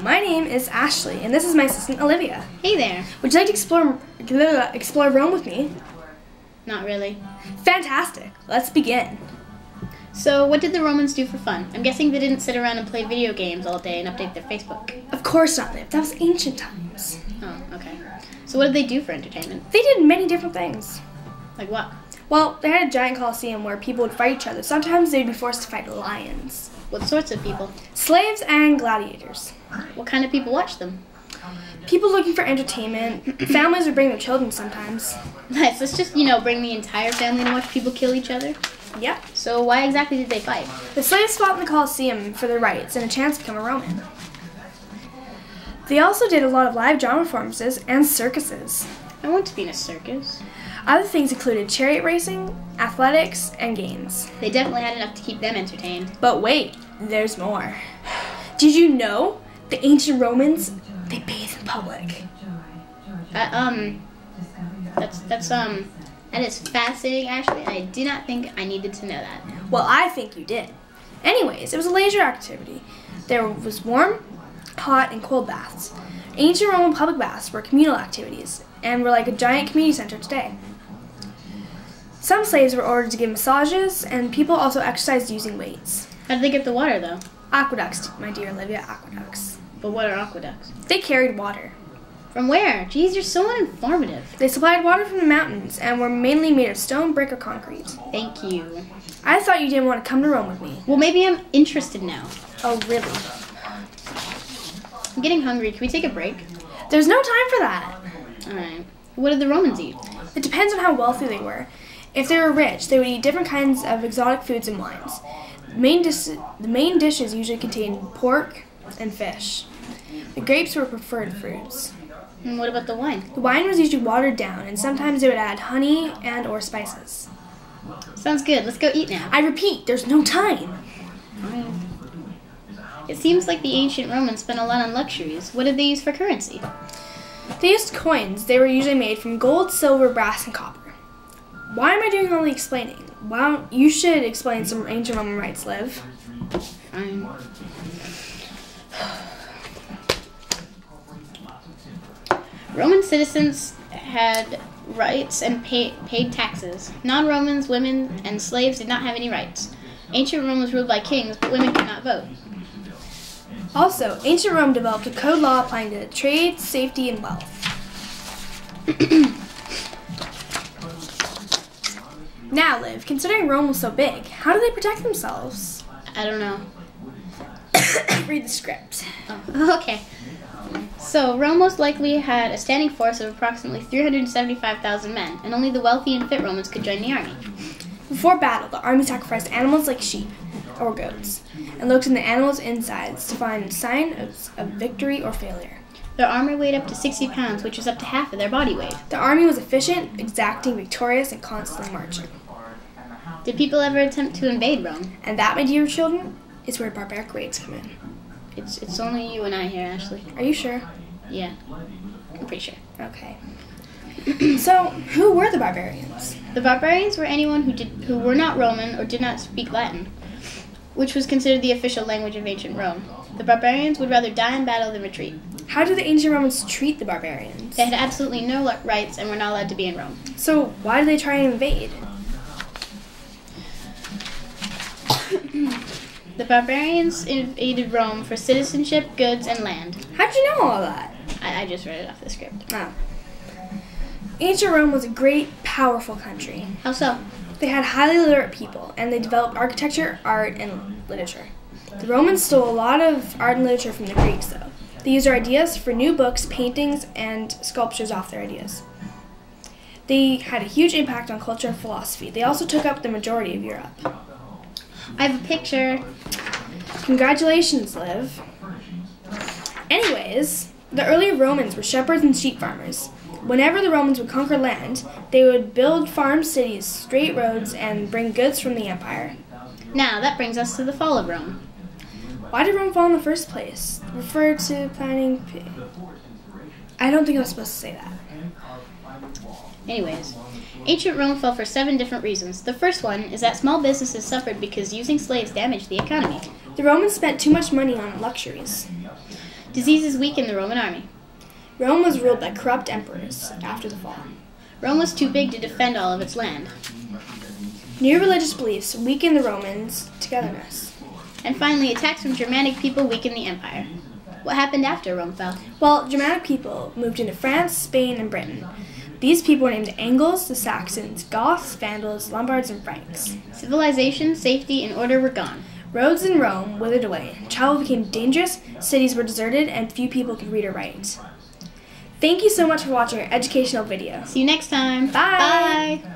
my name is Ashley, and this is my assistant Olivia. Hey there. Would you like to explore Rome with me? Not really. Fantastic. Let's begin. So, what did the Romans do for fun? I'm guessing they didn't sit around and play video games all day and update their Facebook. Of course not, Liv. That was ancient times. Oh, okay. So what did they do for entertainment? They did many different things. Like what? Well, they had a giant coliseum where people would fight each other. Sometimes they'd be forced to fight lions. What sorts of people? Slaves and gladiators. What kind of people watched them? People looking for entertainment. Families would bring their children sometimes. Nice. Let's just, bring the entire family to watch people kill each other. Yep. So why exactly did they fight? The slaves fought in the Colosseum for their rights and a chance to become a Roman. They also did a lot of live drama performances and circuses. I want to be in a circus. Other things included chariot racing, athletics, and games. They definitely had enough to keep them entertained. But wait, there's more. Did you know the ancient Romans, they bathed in public? That is fascinating, Ashley. I do not think I needed to know that. Well, I think you did. Anyways, it was a leisure activity. There was warm, hot, and cold baths. Ancient Roman public baths were communal activities and were like a giant community center today. Some slaves were ordered to give massages, and people also exercised using weights. How did they get the water, though? Aqueducts, my dear Olivia, aqueducts. But what are aqueducts? They carried water. From where? Geez, you're so uninformative. They supplied water from the mountains and were mainly made of stone, brick, or concrete. Thank you. I thought you didn't want to come to Rome with me. Well, maybe I'm interested now. Oh, really? I'm getting hungry. Can we take a break? There's no time for that. Alright. What did the Romans eat? It depends on how wealthy they were. If they were rich, they would eat different kinds of exotic foods and wines. The main dishes usually contained pork and fish. The grapes were preferred fruits. And what about the wine? The wine was usually watered down, and sometimes they would add honey and or spices. Sounds good. Let's go eat now. I repeat, there's no time. It seems like the ancient Romans spent a lot on luxuries. What did they use for currency? They used coins. They were usually made from gold, silver, brass, and copper. Why am I doing all the explaining? Well, you should explain some ancient Roman rights, Liv. Fine. Roman citizens had rights and paid taxes. Non-Romans, women, and slaves did not have any rights. Ancient Rome was ruled by kings, but women could not vote. Also, ancient Rome developed a code law applying to trade, safety, and wealth. Now, Liv, considering Rome was so big, how do they protect themselves? I don't know. Read the script. Oh, okay. So, Rome most likely had a standing force of approximately 375,000 men, and only the wealthy and fit Romans could join the army. Before battle, the army sacrificed animals like sheep or goats, and looked in the animals' insides to find signs of victory or failure. Their armor weighed up to 60 pounds, which was up to half of their body weight. The army was efficient, exacting, victorious, and constantly marching. Did people ever attempt to invade Rome? And that, my dear children, is where barbaric raids come in. It's only you and I here, Ashley. Are you sure? Yeah, I'm pretty sure. Okay. So, who were the barbarians? The barbarians were anyone who were not Roman or did not speak Latin, which was considered the official language of ancient Rome. The barbarians would rather die in battle than retreat. How did the ancient Romans treat the barbarians? They had absolutely no rights and were not allowed to be in Rome. So, why did they try and invade? The barbarians invaded Rome for citizenship, goods, and land. How'd you know all that? I just read it off the script. Oh. Ancient Rome was a great, powerful country. How so? They had highly literate people, and they developed architecture, art, and literature. The Romans stole a lot of art and literature from the Greeks, though. They used their ideas for new books, paintings, and sculptures off their ideas. They had a huge impact on culture and philosophy. They also took up the majority of Europe. I have a picture. Congratulations, Liv. Anyways, the early Romans were shepherds and sheep farmers. Whenever the Romans would conquer land, they would build farm cities, straight roads, and bring goods from the empire. Now, that brings us to the fall of Rome. Why did Rome fall in the first place? Refer to planning... I don't think I was supposed to say that. Anyways, ancient Rome fell for 7 different reasons. The first one is that small businesses suffered because using slaves damaged the economy. The Romans spent too much money on luxuries. Diseases weakened the Roman army. Rome was ruled by corrupt emperors after the fall. Rome was too big to defend all of its land. New religious beliefs weakened the Romans' togetherness. And finally, attacks from Germanic people weakened the empire. What happened after Rome fell? Well, Germanic people moved into France, Spain, and Britain. These people were named Angles, the Saxons, Goths, Vandals, Lombards, and Franks. Civilization, safety, and order were gone. Roads in Rome withered away. Travel became dangerous, cities were deserted, and few people could read or write. Thank you so much for watching our educational video. See you next time. Bye. Bye.